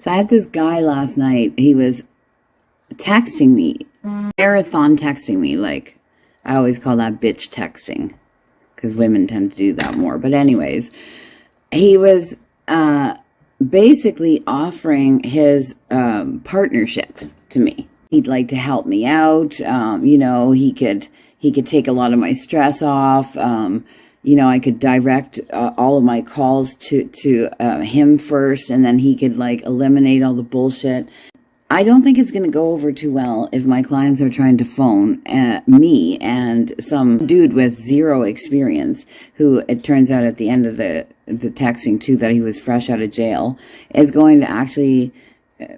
So I had this guy last night. He was texting me, marathon texting me. Like, I always call that bitch texting because women tend to do that more. But anyways, he was basically offering his partnership to me. He'd like to help me out. You know, he could take a lot of my stress off. You know, I could direct all of my calls to him first, and then he could like eliminate all the bullshit. I don't think it's going to go over too well if my clients are trying to phone me and some dude with zero experience, who it turns out at the end of the texting too that he was fresh out of jail, is going to actually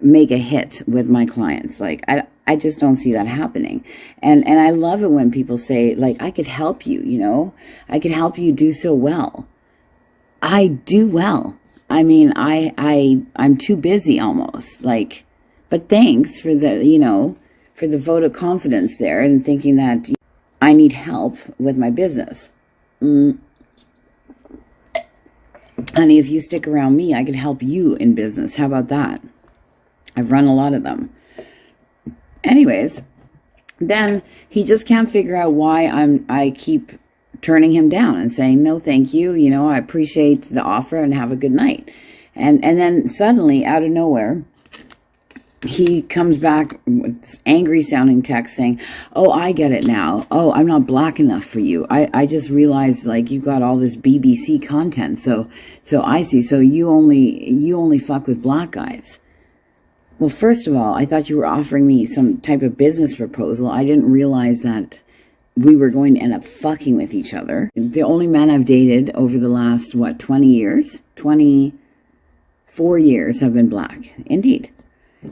make a hit with my clients. Like, I just don't see that happening. And I love it when people say, like, I could help you, you know, I could help you do so well. I do well. I mean, I'm too busy almost, like, but thanks for the, you know, for the vote of confidence there and thinking that I need help with my business. Honey, if you stick around me, I could help you in business. How about that? I've run a lot of them. Anyways, then he just can't figure out why I keep turning him down and saying, no, thank you. You know, I appreciate the offer and have a good night. And then suddenly, out of nowhere, he comes back with this angry sounding text saying, oh, I get it now. Oh, I'm not black enough for you. I just realized, like, you got all this BBC content. So I see. So you only fuck with black guys. Well, first of all, I thought you were offering me some type of business proposal. I didn't realize that we were going to end up fucking with each other. The only men I've dated over the last, 20 years? 24 years have been black. Indeed.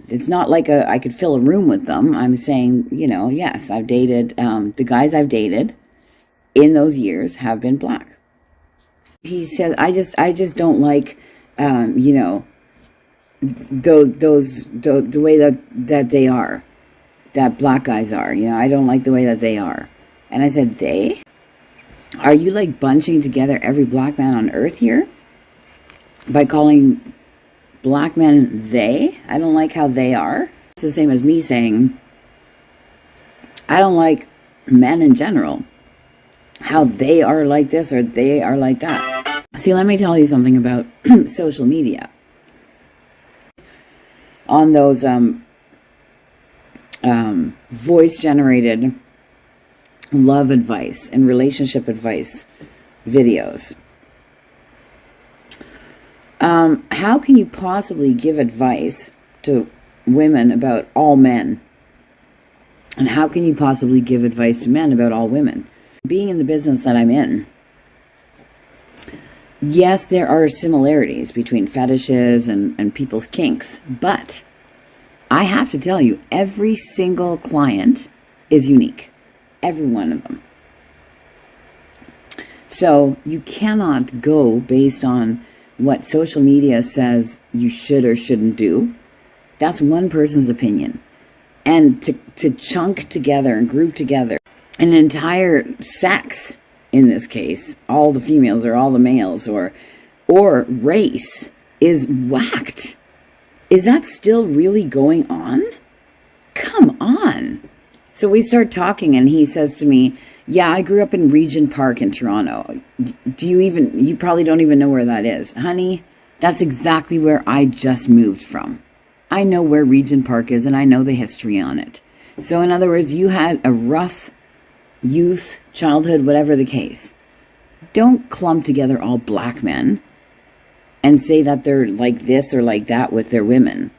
It's not like I could fill a room with them. I'm saying, you know, yes, I've dated, the guys I've dated in those years have been black. He said, I just don't like, you know, the way that they are, that black guys are, you know, I don't like the way that they are. And I said, they? Are you like bunching together every black man on earth here by calling black men they? I don't like how they are. It's the same as me saying, I don't like men in general, how they are like this or they are like that. See, let me tell you something about social media. On those voice-generated love advice and relationship advice videos, how can you possibly give advice to women about all men? And how can you possibly give advice to men about all women? Being in the business that I'm in, yes, there are similarities between fetishes and people's kinks, but I have to tell you, every single client is unique. Every one of them. So you cannot go based on what social media says you should or shouldn't do. That's one person's opinion. And to chunk together and group together an entire sex, in this case, all the females or all the males or race, is whacked. Is that still really going on? Come on. So we start talking and he says to me, yeah, I grew up in Regent Park in Toronto. You probably don't even know where that is. Honey, that's exactly where I just moved from. I know where Regent Park is and I know the history on it. So in other words, you had a rough youth, childhood, whatever the case. Don't clump together all black men and say that they're like this or like that with their women.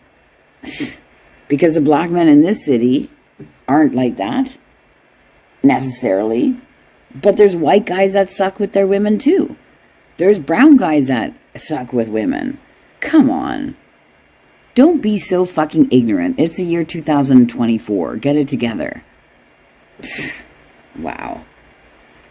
Because the black men in this city aren't like that, necessarily. But there's white guys that suck with their women too. There's brown guys that suck with women. Come on. Don't be so fucking ignorant. It's the year 2024. Get it together. Wow.